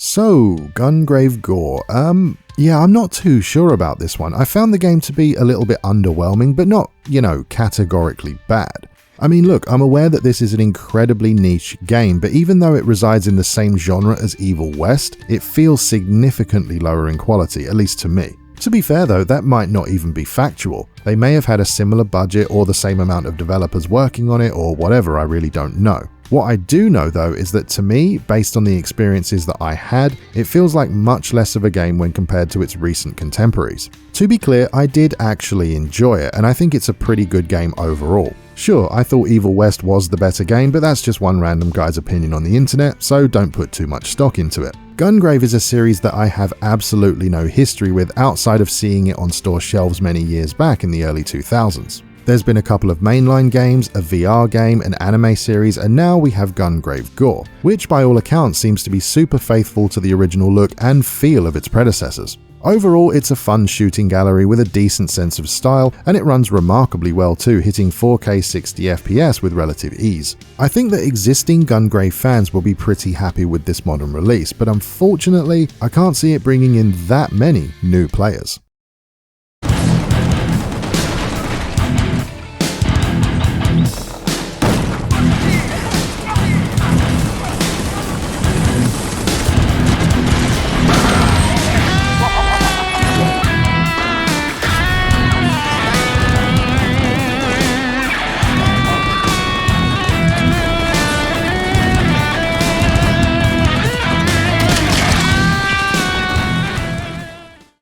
So, Gungrave G.O.R.E. Yeah, I'm not too sure about this one. I found the game to be a little bit underwhelming, but not, categorically bad. I mean, look, I'm aware that this is an incredibly niche game, but even though it resides in the same genre as Evil West, it feels significantly lower in quality, at least to me. To be fair though, that might not even be factual. They may have had a similar budget or the same amount of developers working on it or whatever, I really don't know. What I do know though is that to me, based on the experiences that I had, it feels like much less of a game when compared to its recent contemporaries. To be clear, I did actually enjoy it, and I think it's a pretty good game overall. Sure, I thought Evil West was the better game, but that's just one random guy's opinion on the internet, so don't put too much stock into it. Gungrave is a series that I have absolutely no history with outside of seeing it on store shelves many years back in the early 2000s. There's been a couple of mainline games, a VR game, an anime series, and now we have Gungrave G.O.R.E, which by all accounts seems to be super faithful to the original look and feel of its predecessors. Overall, it's a fun shooting gallery with a decent sense of style, and it runs remarkably well too, hitting 4K 60 FPS with relative ease. I think that existing Gungrave fans will be pretty happy with this modern release, but unfortunately, I can't see it bringing in that many new players.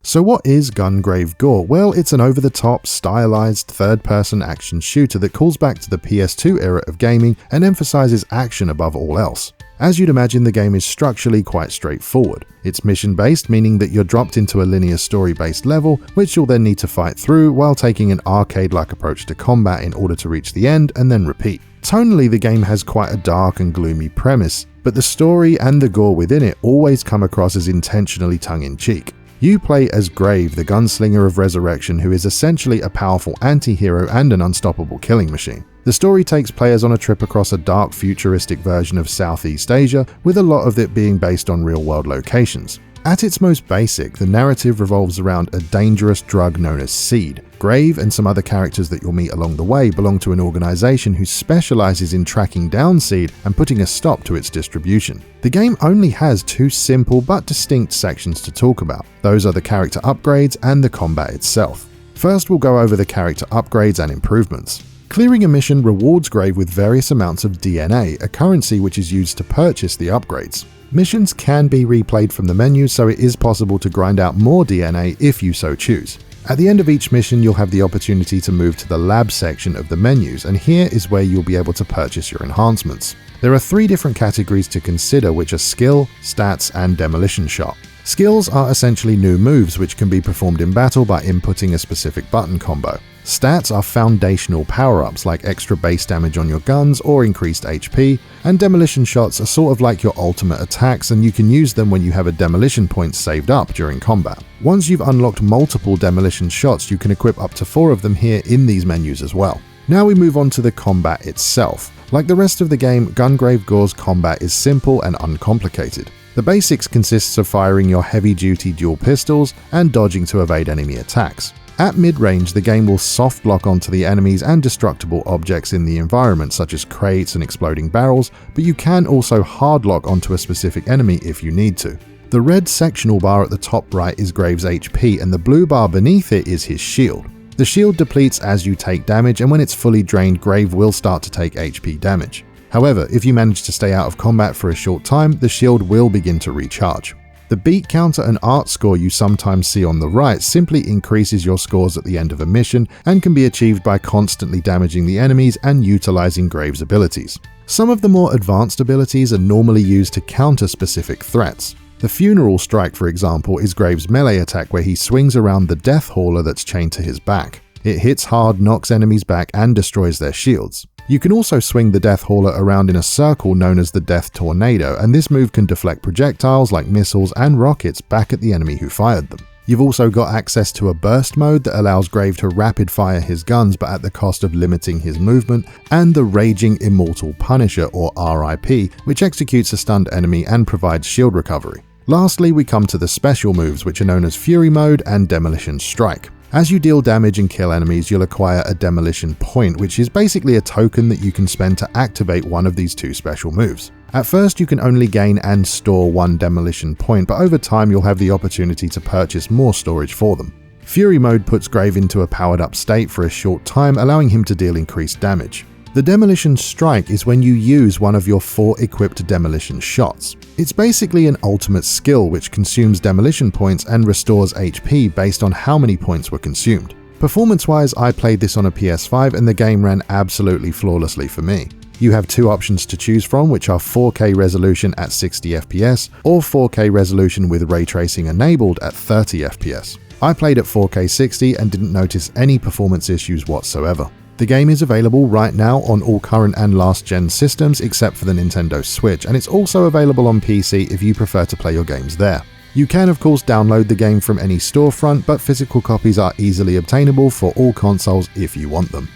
So what is Gungrave G.O.R.E? Well, it's an over-the-top, stylized, third-person action shooter that calls back to the PS2 era of gaming and emphasizes action above all else. As you'd imagine, the game is structurally quite straightforward. It's mission-based, meaning that you're dropped into a linear story-based level, which you'll then need to fight through while taking an arcade-like approach to combat in order to reach the end and then repeat. Tonally, the game has quite a dark and gloomy premise, but the story and the gore within it always come across as intentionally tongue-in-cheek. You play as Grave, the gunslinger of resurrection, who is essentially a powerful anti-hero and an unstoppable killing machine. The story takes players on a trip across a dark futuristic version of Southeast Asia, with a lot of it being based on real-world locations. At its most basic, the narrative revolves around a dangerous drug known as Seed. Grave and some other characters that you'll meet along the way belong to an organization who specializes in tracking down Seed and putting a stop to its distribution. The game only has two simple but distinct sections to talk about. Those are the character upgrades and the combat itself. First, we'll go over the character upgrades and improvements. Clearing a mission rewards Grave with various amounts of DNA, a currency which is used to purchase the upgrades. Missions can be replayed from the menu, so it is possible to grind out more DNA if you so choose. At the end of each mission, you'll have the opportunity to move to the lab section of the menus, and here is where you'll be able to purchase your enhancements. There are three different categories to consider, which are skill, stats, and demolition shot. Skills are essentially new moves which can be performed in battle by inputting a specific button combo. Stats are foundational power-ups like extra base damage on your guns or increased HP, and demolition shots are sort of like your ultimate attacks, and you can use them when you have a demolition point saved up during combat. Once you've unlocked multiple demolition shots, you can equip up to 4 of them here in these menus as well. Now we move on to the combat itself. Like the rest of the game, Gungrave G.O.R.E.'s combat is simple and uncomplicated. The basics consists of firing your heavy-duty dual pistols and dodging to evade enemy attacks. At mid-range, the game will soft lock onto the enemies and destructible objects in the environment, such as crates and exploding barrels, but you can also hard lock onto a specific enemy if you need to. The red sectional bar at the top right is Grave's HP, and the blue bar beneath it is his shield. The shield depletes as you take damage, and when it's fully drained, Grave will start to take HP damage. However, if you manage to stay out of combat for a short time, the shield will begin to recharge. The beat counter and art score you sometimes see on the right simply increases your scores at the end of a mission and can be achieved by constantly damaging the enemies and utilizing Grave's abilities. Some of the more advanced abilities are normally used to counter specific threats. The Funeral Strike, for example, is Grave's melee attack where he swings around the Death Hauler that's chained to his back. It hits hard, knocks enemies back, and destroys their shields. You can also swing the Death Hauler around in a circle known as the Death Tornado, and this move can deflect projectiles like missiles and rockets back at the enemy who fired them. You've also got access to a burst mode that allows Grave to rapid fire his guns but at the cost of limiting his movement, and the Raging Immortal Punisher or RIP, which executes a stunned enemy and provides shield recovery. Lastly, we come to the special moves, which are known as Fury Mode and Demolition Strike. As you deal damage and kill enemies, you'll acquire a demolition point, which is basically a token that you can spend to activate one of these two special moves. At first, you can only gain and store one demolition point, but over time you'll have the opportunity to purchase more storage for them. Fury Mode puts Grave into a powered up state for a short time, allowing him to deal increased damage. The Demolition Strike is when you use one of your 4 equipped demolition shots. It's basically an ultimate skill which consumes demolition points and restores HP based on how many points were consumed. Performance-wise, I played this on a PS5 and the game ran absolutely flawlessly for me. You have 2 options to choose from, which are 4K resolution at 60 FPS or 4K resolution with ray tracing enabled at 30 FPS. I played at 4K 60 and didn't notice any performance issues whatsoever. The game is available right now on all current and last-gen systems except for the Nintendo Switch, and it's also available on PC if you prefer to play your games there. You can of course download the game from any storefront, but physical copies are easily obtainable for all consoles if you want them.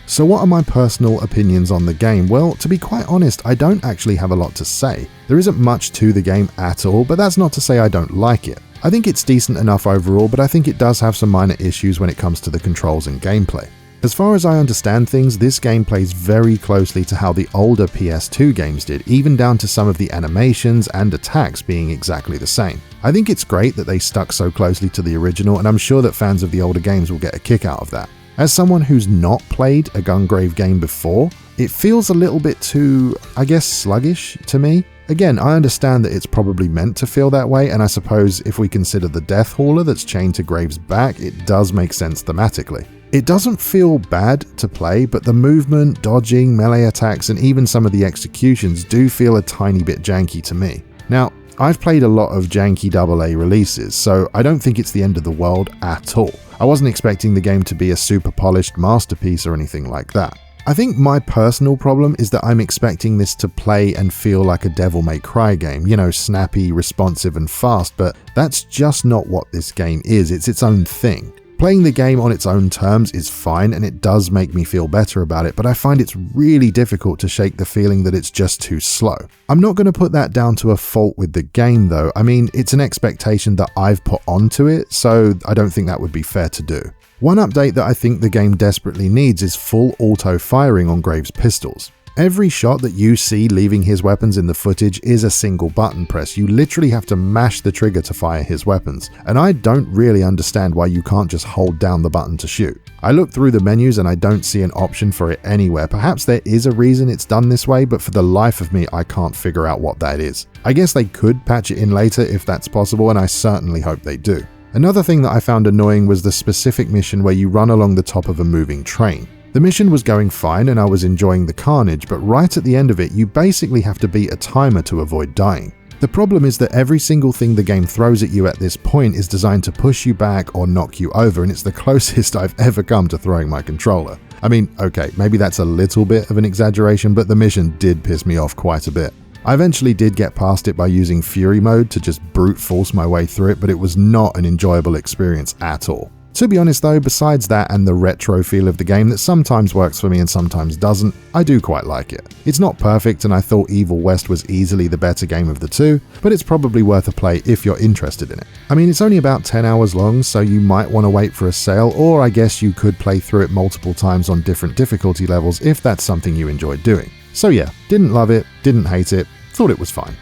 So what are my personal opinions on the game? Well, to be quite honest, I don't actually have a lot to say. There isn't much to the game at all, but that's not to say I don't like it. I think it's decent enough overall, but I think it does have some minor issues when it comes to the controls and gameplay. As far as I understand things, this game plays very closely to how the older PS2 games did, even down to some of the animations and attacks being exactly the same. I think it's great that they stuck so closely to the original, and I'm sure that fans of the older games will get a kick out of that. As someone who's not played a Gungrave game before, it feels a little bit too, I guess, sluggish to me. Again, I understand that it's probably meant to feel that way, and I suppose if we consider the Death Hauler that's chained to Grave's back, it does make sense thematically. It doesn't feel bad to play, but the movement, dodging, melee attacks, and even some of the executions do feel a tiny bit janky to me. Now, I've played a lot of janky AA releases, so I don't think it's the end of the world at all. I wasn't expecting the game to be a super polished masterpiece or anything like that. I think my personal problem is that I'm expecting this to play and feel like a Devil May Cry game, you know, snappy, responsive and fast, but that's just not what this game is. It's its own thing. Playing the game on its own terms is fine and it does make me feel better about it, but I find it's really difficult to shake the feeling that it's just too slow. I'm not going to put that down to a fault with the game though. I mean, it's an expectation that I've put onto it, so I don't think that would be fair to do. One update that I think the game desperately needs is full auto firing on Grave's pistols. Every shot that you see leaving his weapons in the footage is a single button press. You literally have to mash the trigger to fire his weapons, and I don't really understand why you can't just hold down the button to shoot. I looked through the menus and I don't see an option for it anywhere. Perhaps there is a reason it's done this way, but for the life of me, I can't figure out what that is. I guess they could patch it in later if that's possible, and I certainly hope they do. Another thing that I found annoying was the specific mission where you run along the top of a moving train. The mission was going fine and I was enjoying the carnage, but right at the end of it, you basically have to beat a timer to avoid dying. The problem is that every single thing the game throws at you at this point is designed to push you back or knock you over, and it's the closest I've ever come to throwing my controller. I mean, okay, maybe that's a little bit of an exaggeration, but the mission did piss me off quite a bit. I eventually did get past it by using Fury Mode to just brute force my way through it, but it was not an enjoyable experience at all. To be honest though, besides that and the retro feel of the game that sometimes works for me and sometimes doesn't, I do quite like it. It's not perfect and I thought Evil West was easily the better game of the two, but it's probably worth a play if you're interested in it. I mean, it's only about 10 hours long, so you might want to wait for a sale, or I guess you could play through it multiple times on different difficulty levels if that's something you enjoyed doing. So yeah, didn't love it, didn't hate it, thought it was fine.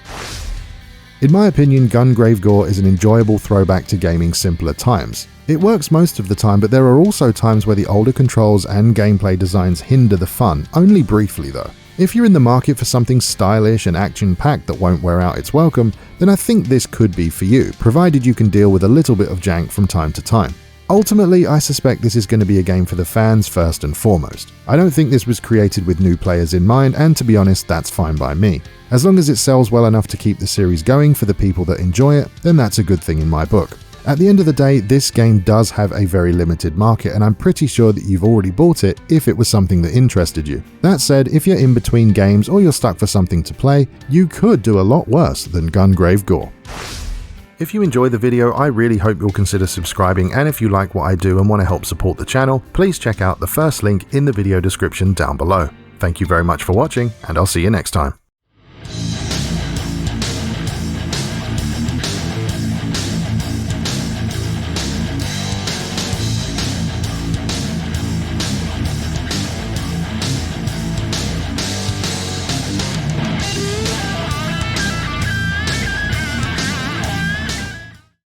In my opinion, Gungrave G.O.R.E is an enjoyable throwback to gaming's simpler times. It works most of the time, but there are also times where the older controls and gameplay designs hinder the fun, only briefly though. If you're in the market for something stylish and action-packed that won't wear out its welcome, then I think this could be for you, provided you can deal with a little bit of jank from time to time. Ultimately, I suspect this is going to be a game for the fans first and foremost. I don't think this was created with new players in mind, and to be honest, that's fine by me. As long as it sells well enough to keep the series going for the people that enjoy it, then that's a good thing in my book. At the end of the day, this game does have a very limited market, and I'm pretty sure that you've already bought it if it was something that interested you. That said, if you're in between games or you're stuck for something to play, you could do a lot worse than Gungrave G.O.R.E. If you enjoyed the video, I really hope you'll consider subscribing, and if you like what I do and want to help support the channel, please check out the first link in the video description down below. Thank you very much for watching, and I'll see you next time.